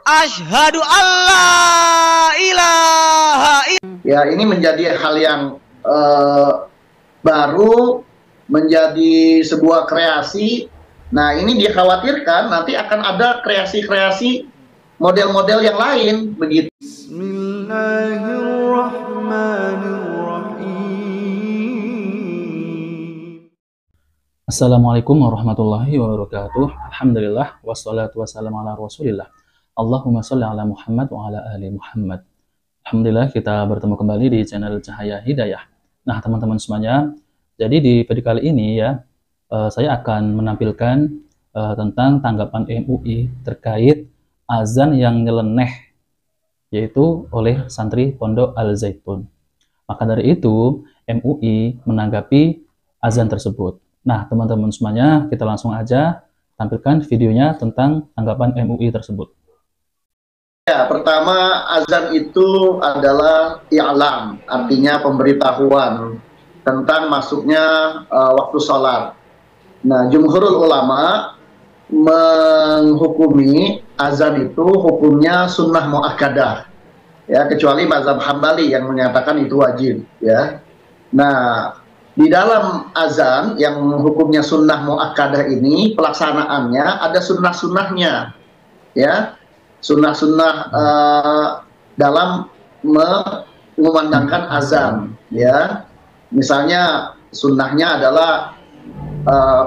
Asyhadu alla ilaha illallah. Ya, ini menjadi hal yang baru, menjadi sebuah kreasi. Nah, ini dikhawatirkan nanti akan ada kreasi-kreasi model-model yang lain begitu. Assalamualaikum warahmatullahi wabarakatuh. Alhamdulillah wassalatu wassalamu ala Rasulillah. Allahumma sholli ala Muhammad wa ala ali Muhammad. Alhamdulillah kita bertemu kembali di channel Cahaya Hidayah. Nah, teman-teman semuanya, jadi di video kali ini ya, saya akan menampilkan tentang tanggapan MUI terkait azan yang nyeleneh, yaitu oleh santri Pondok Al Zaitun. Maka dari itu, MUI menanggapi azan tersebut. Nah, teman-teman semuanya, kita langsung aja tampilkan videonya tentang tanggapan MUI tersebut. Ya, pertama, azan itu adalah i'lam, artinya pemberitahuan tentang masuknya waktu sholat. Nah, jumhurul ulama menghukumi azan itu hukumnya sunnah muakkadah, ya, kecuali mazhab Hambali yang menyatakan itu wajib, ya. Nah, di dalam azan yang hukumnya sunnah muakkadah ini, pelaksanaannya ada sunnah-sunnahnya, ya, sunnah-sunnah dalam mengumandangkan azan, ya. Misalnya sunnahnya adalah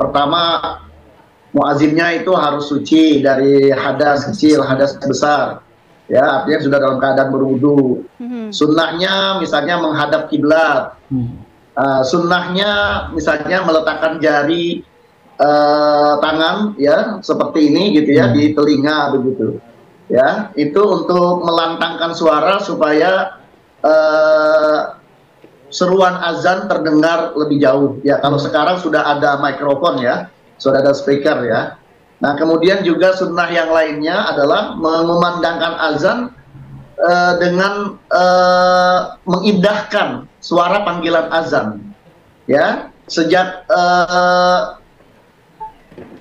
pertama, muazzinnya itu harus suci dari hadas kecil, hadas besar, ya, artinya sudah dalam keadaan berwudu. Sunnahnya misalnya menghadap kiblat. Sunnahnya misalnya meletakkan jari tangan, ya, seperti ini gitu ya, di telinga begitu, ya, itu untuk melantangkan suara supaya seruan azan terdengar lebih jauh, ya. Kalau sekarang sudah ada mikrofon, ya, sudah ada speaker, ya. Nah, kemudian juga sunnah yang lainnya adalah mengumandangkan azan dengan mengindahkan suara panggilan azan, ya. Sejak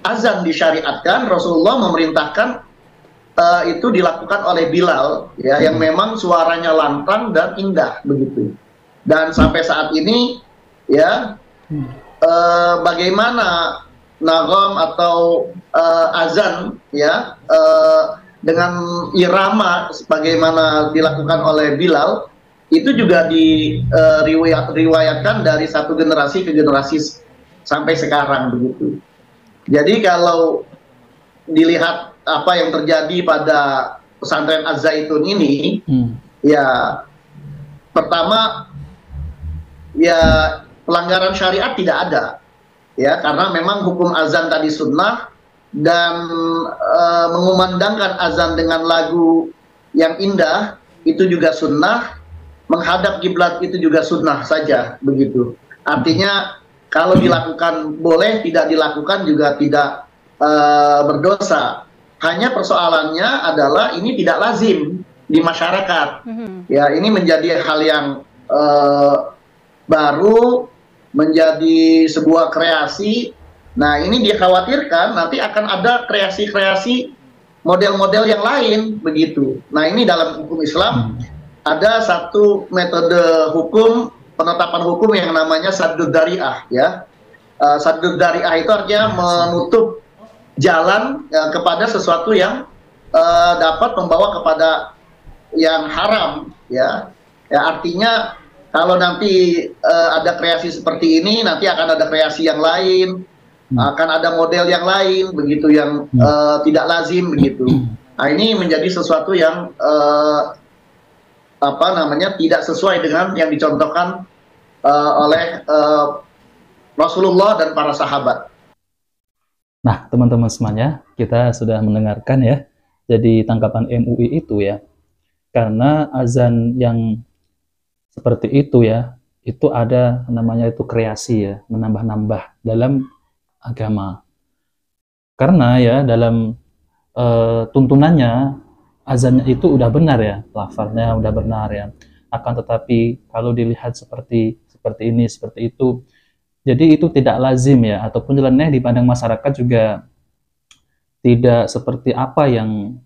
azan disyariatkan, Rasulullah memerintahkan itu dilakukan oleh Bilal, ya, yang memang suaranya lantang dan indah begitu. Dan sampai saat ini, ya, bagaimana nagom atau azan, ya, dengan irama sebagaimana dilakukan oleh Bilal, itu juga diriwayatkan dari satu generasi ke generasi sampai sekarang begitu. Jadi kalau dilihat apa yang terjadi pada pesantren Az-Zaitun ini, ya, pertama, ya, pelanggaran syariat tidak ada, ya, karena memang hukum azan tadi sunnah, dan mengumandangkan azan dengan lagu yang indah itu juga sunnah, menghadap kiblat itu juga sunnah saja begitu. Artinya kalau dilakukan boleh, tidak dilakukan juga tidak berdosa. Hanya persoalannya adalah ini tidak lazim di masyarakat. Ya, ini menjadi hal yang baru, menjadi sebuah kreasi. Nah, ini dikhawatirkan nanti akan ada kreasi-kreasi model-model yang lain begitu. Nah, ini dalam hukum Islam ada satu metode hukum, penetapan hukum yang namanya saddud dzari'ah, ya. Saddud dzari'ah itu artinya menutup jalan kepada sesuatu yang dapat membawa kepada yang haram, ya. Ya, artinya kalau nanti ada kreasi seperti ini, nanti akan ada kreasi yang lain, akan ada model yang lain begitu, yang tidak lazim begitu. Nah, ini menjadi sesuatu yang apa namanya, tidak sesuai dengan yang dicontohkan oleh Rasulullah dan para sahabat. Nah, teman-teman semuanya, kita sudah mendengarkan ya, jadi tanggapan MUI itu ya, karena azan yang seperti itu ya, itu ada namanya itu kreasi ya, menambah-nambah dalam agama. Karena ya dalam tuntunannya azannya itu udah benar ya, lafalnya udah benar ya. Akan tetapi kalau dilihat seperti ini, seperti itu, jadi itu tidak lazim ya, ataupun nyeleneh di pandang masyarakat juga tidak seperti apa yang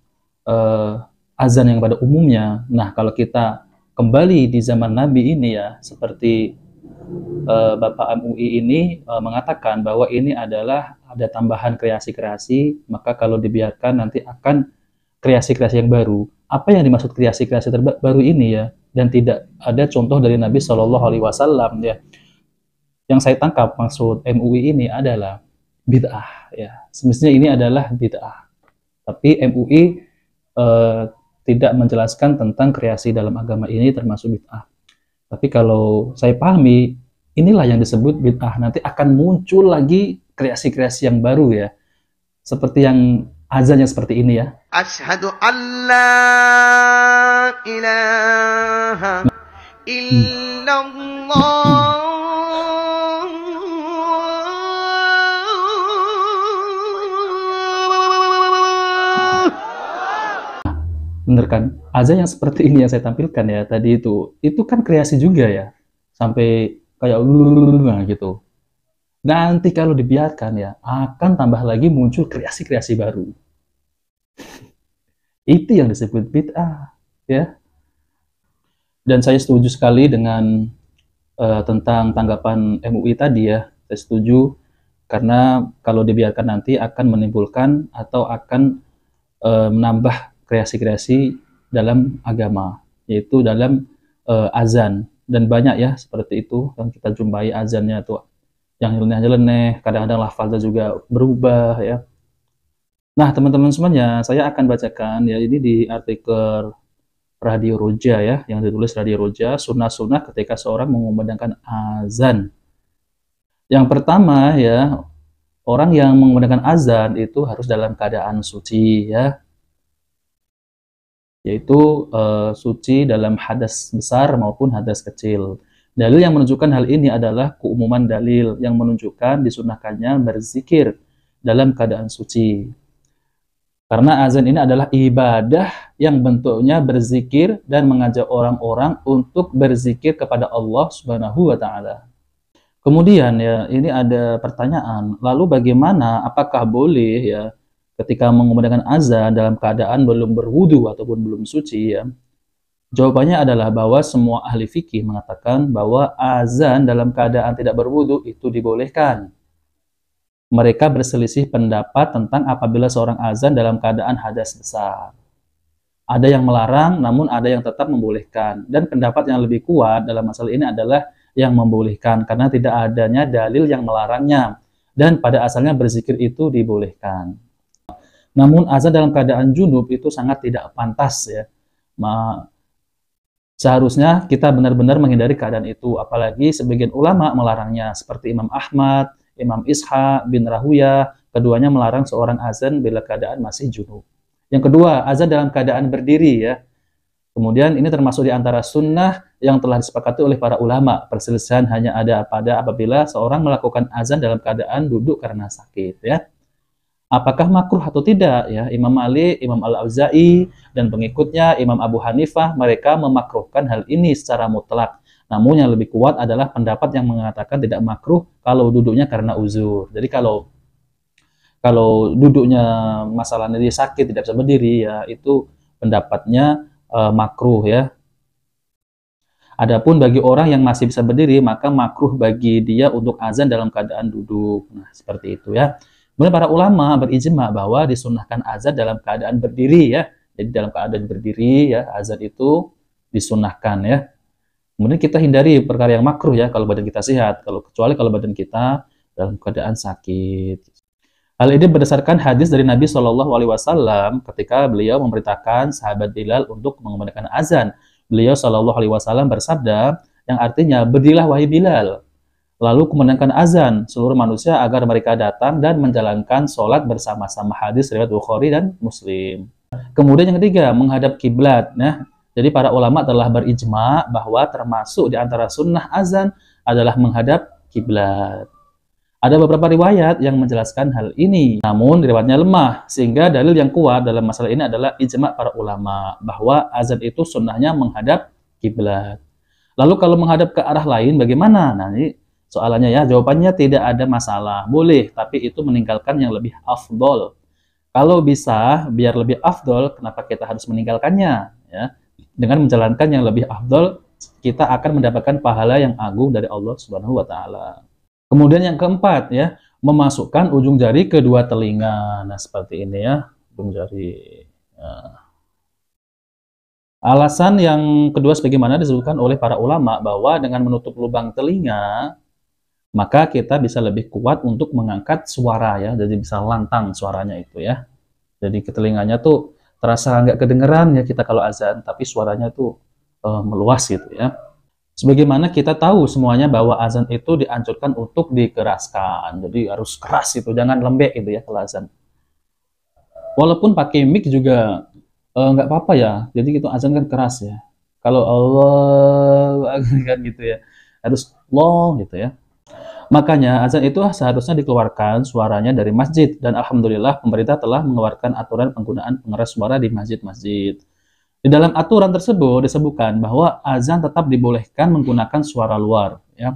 azan yang pada umumnya. Nah, kalau kita kembali di zaman Nabi ini ya, seperti Bapak MUI ini mengatakan bahwa ini adalah ada tambahan kreasi-kreasi, maka kalau dibiarkan nanti akan kreasi-kreasi yang baru. Apa yang dimaksud kreasi-kreasi baru ini ya? Dan tidak ada contoh dari Nabi Shallallahu Alaihi Wasallam ya. Yang saya tangkap maksud MUI ini adalah bid'ah ya. Semestinya ini adalah bid'ah. Tapi MUI tidak menjelaskan tentang kreasi dalam agama ini termasuk bid'ah. Tapi kalau saya pahami, inilah yang disebut bid'ah. Nanti akan muncul lagi kreasi-kreasi yang baru ya. Seperti yang azan yang seperti ini ya. Asyhadu an la ilaha illallah. Bener kan? Azan yang seperti ini yang saya tampilkan ya tadi itu kan kreasi juga ya. Sampai kayak gitu. Nanti kalau dibiarkan ya akan tambah lagi muncul kreasi-kreasi baru. Itu yang disebut bid'ah ya. Dan saya setuju sekali dengan tentang tanggapan MUI tadi ya. Saya setuju karena kalau dibiarkan nanti akan menimbulkan atau akan menambah kreasi-kreasi dalam agama, yaitu dalam azan. Dan banyak ya seperti itu yang kita jumpai azannya tuh yang nyeleneh, kadang-kadang lafaznya juga berubah ya. Nah teman-teman semuanya, saya akan bacakan ya ini di artikel Radio Roja ya, yang ditulis Radio Roja, sunnah-sunnah ketika seorang mengumandangkan azan. Yang pertama ya, orang yang mengumandangkan azan itu harus dalam keadaan suci ya, yaitu suci dalam hadas besar maupun hadas kecil. Dalil yang menunjukkan hal ini adalah keumuman dalil yang menunjukkan disunahkannya berzikir dalam keadaan suci. Karena azan ini adalah ibadah yang bentuknya berzikir dan mengajak orang-orang untuk berzikir kepada Allah Subhanahu wa Ta'ala. Kemudian ya, ini ada pertanyaan, lalu bagaimana, apakah boleh ya ketika mengumandangkan azan dalam keadaan belum berwudu ataupun belum suci ya? Jawabannya adalah bahwa semua ahli fikih mengatakan bahwa azan dalam keadaan tidak berwudu itu dibolehkan. Mereka berselisih pendapat tentang apabila seorang azan dalam keadaan hadas besar. Ada yang melarang, namun ada yang tetap membolehkan. Dan pendapat yang lebih kuat dalam masalah ini adalah yang membolehkan, karena tidak adanya dalil yang melarangnya. Dan pada asalnya berzikir itu dibolehkan. Namun azan dalam keadaan junub itu sangat tidak pantas ya. Seharusnya kita benar-benar menghindari keadaan itu, apalagi sebagian ulama melarangnya, seperti Imam Ahmad, Imam Ishaq bin Rahuyah, keduanya melarang seorang azan bila keadaan masih junub. Yang kedua, azan dalam keadaan berdiri ya. Kemudian ini termasuk di antara sunnah yang telah disepakati oleh para ulama. Perselisihan hanya ada apabila seorang melakukan azan dalam keadaan duduk karena sakit ya. Apakah makruh atau tidak ya? Imam Malik, Imam Al-Auza'i dan pengikutnya Imam Abu Hanifah mereka memakruhkan hal ini secara mutlak. Namun yang lebih kuat adalah pendapat yang mengatakan tidak makruh kalau duduknya karena uzur. Jadi kalau duduknya masalahnya dia sakit tidak bisa berdiri ya, itu pendapatnya makruh ya. Adapun bagi orang yang masih bisa berdiri maka makruh bagi dia untuk azan dalam keadaan duduk. Nah, seperti itu ya. Kemudian para ulama berijma bahwa disunahkan azan dalam keadaan berdiri ya. Jadi dalam keadaan berdiri ya azan itu disunahkan ya. Kemudian kita hindari perkara yang makruh ya kalau badan kita sehat, kecuali kalau badan kita dalam keadaan sakit. Hal ini berdasarkan hadis dari Nabi Shallallahu Alaihi Wasallam ketika beliau memerintahkan sahabat Bilal untuk mengumandangkan azan. Beliau Shallallahu Alaihi Wasallam bersabda yang artinya berdirilah wahai Bilal. Lalu kumandangkan azan seluruh manusia agar mereka datang dan menjalankan sholat bersama-sama. Hadis riwayat Bukhari dan Muslim. Kemudian yang ketiga, menghadap kiblat. Nah, jadi para ulama telah berijma bahwa termasuk di antara sunnah azan adalah menghadap kiblat. Ada beberapa riwayat yang menjelaskan hal ini. Namun riwayatnya lemah, sehingga dalil yang kuat dalam masalah ini adalah ijma para ulama bahwa azan itu sunnahnya menghadap kiblat. Lalu kalau menghadap ke arah lain bagaimana? Nah, ini soalannya ya, jawabannya tidak ada masalah. Boleh, tapi itu meninggalkan yang lebih afdol. Kalau bisa biar lebih afdol, kenapa kita harus meninggalkannya? Ya, dengan menjalankan yang lebih afdol, kita akan mendapatkan pahala yang agung dari Allah Subhanahu wa taala. Kemudian yang keempat ya, memasukkan ujung jari ke dua telinga. Nah, seperti ini ya, ujung jari. Nah. Alasan yang kedua sebagaimana disebutkan oleh para ulama bahwa dengan menutup lubang telinga, maka kita bisa lebih kuat untuk mengangkat suara ya, jadi bisa lantang suaranya itu ya. Jadi ke telinganya tuh terasa nggak kedengeran ya kita kalau azan, tapi suaranya tuh meluas gitu ya. Sebagaimana kita tahu semuanya bahwa azan itu dianjurkan untuk dikeraskan, jadi harus keras itu, jangan lembek gitu ya kalau azan. Walaupun pakai mic juga nggak apa-apa ya, jadi itu azan kan keras ya. Kalau Allah kan gitu ya, harus long gitu ya. Makanya azan itu seharusnya dikeluarkan suaranya dari masjid, dan alhamdulillah pemerintah telah mengeluarkan aturan penggunaan pengeras suara di masjid-masjid. Di dalam aturan tersebut disebutkan bahwa azan tetap dibolehkan menggunakan suara luar. Ya.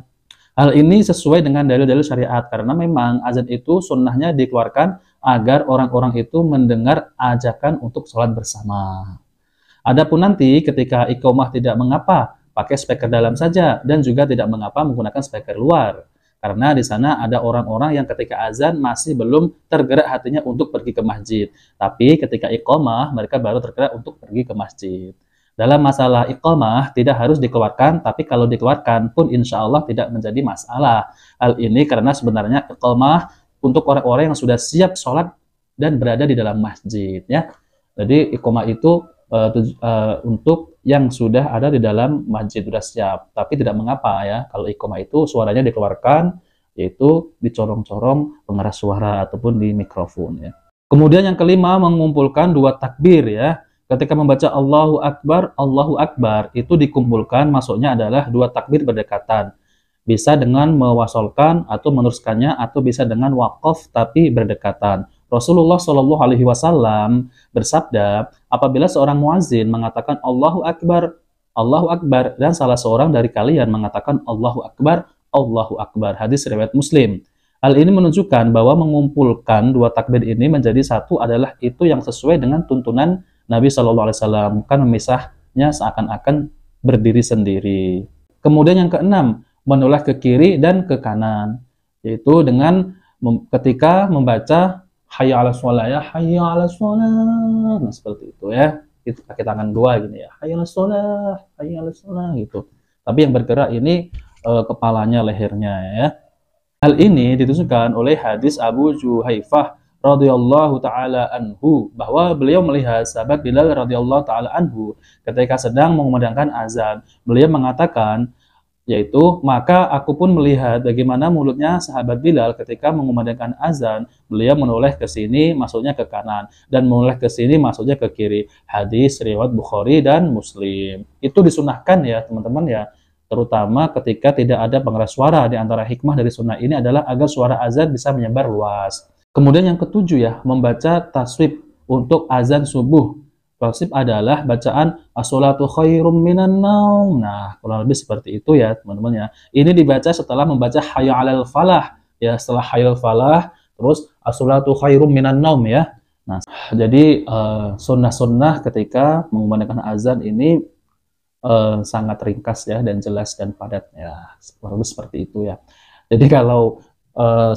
Hal ini sesuai dengan dalil-dalil syariat karena memang azan itu sunnahnya dikeluarkan agar orang-orang itu mendengar ajakan untuk sholat bersama. Adapun nanti ketika iqomah tidak mengapa pakai speaker dalam saja dan juga tidak mengapa menggunakan speaker luar. Karena di sana ada orang-orang yang ketika azan masih belum tergerak hatinya untuk pergi ke masjid. Tapi ketika iqamah, mereka baru tergerak untuk pergi ke masjid. Dalam masalah iqamah, tidak harus dikeluarkan, tapi kalau dikeluarkan pun insya Allah tidak menjadi masalah. Hal ini karena sebenarnya iqamah untuk orang-orang yang sudah siap sholat dan berada di dalam masjid. Ya. Jadi iqamah itu untuk yang sudah ada di dalam masjid sudah siap, tapi tidak mengapa ya kalau iqamah itu suaranya dikeluarkan, yaitu dicorong-corong pengeras suara ataupun di mikrofon ya. Kemudian yang kelima, mengumpulkan dua takbir ya. Ketika membaca Allahu Akbar itu dikumpulkan, maksudnya adalah dua takbir berdekatan. Bisa dengan mewasolkan atau meneruskannya, atau bisa dengan waqaf tapi berdekatan. Rasulullah Shallallahu Alaihi Wasallam bersabda, apabila seorang muazin mengatakan Allahu Akbar, dan salah seorang dari kalian mengatakan Allahu Akbar. Hadis riwayat Muslim. Hal ini menunjukkan bahwa mengumpulkan dua takbir ini menjadi satu adalah itu yang sesuai dengan tuntunan Nabi Shallallahu Alaihi Wasallam, bukan memisahnya seakan-akan berdiri sendiri. Kemudian yang keenam, menoleh ke kiri dan ke kanan, yaitu dengan ketika membaca hayya 'alas shalah ya, hayya 'alas shalah. Nah, seperti itu ya. Itu pakai tangan dua gini ya. Hayya 'alas shalah gitu. Tapi yang bergerak ini kepalanya, lehernya ya. Hal ini ditunjukkan oleh hadis Abu Juhaifah radhiyallahu taala anhu bahwa beliau melihat sahabat Bilal radhiyallahu taala anhu ketika sedang mengumandangkan azan. Beliau mengatakan, yaitu maka aku pun melihat bagaimana mulutnya sahabat Bilal ketika mengumandangkan azan. Beliau menoleh ke sini, maksudnya ke kanan, dan menoleh ke sini, maksudnya ke kiri. Hadis riwayat Bukhari dan Muslim. Itu disunahkan ya teman-teman ya, terutama ketika tidak ada pengeras suara. Di antara hikmah dari sunnah ini adalah agar suara azan bisa menyebar luas. Kemudian yang ketujuh ya, membaca taswib untuk azan subuh. Taswib adalah bacaan as-sholatu khairum minan naum. Nah, kurang lebih seperti itu ya, teman-teman ya. Ini dibaca setelah membaca hayya 'alal falah. Ya, setelah hayya 'alal falah, terus as-sholatu khairum minan naum ya. Nah, jadi sunnah-sunnah ketika mengumandangkan azan ini sangat ringkas ya, dan jelas dan padat ya. Kurang lebih seperti itu ya. Jadi kalau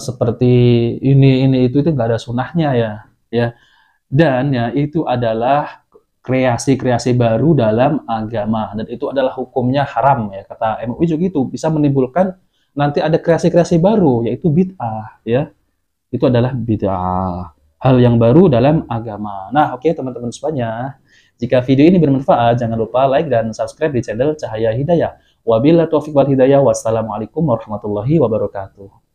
seperti ini itu nggak ada sunnahnya ya. Dan ya itu adalah kreasi-kreasi baru dalam agama, dan itu adalah hukumnya haram ya, kata MUI juga gitu, bisa menimbulkan nanti ada kreasi-kreasi baru yaitu bid'ah ya. Itu adalah bid'ah, hal yang baru dalam agama. Nah, oke teman-teman semuanya, jika video ini bermanfaat jangan lupa like dan subscribe di channel Cahaya Hidayah. Wabillahi taufiq wal hidayah. Wassalamualaikum warahmatullahi wabarakatuh.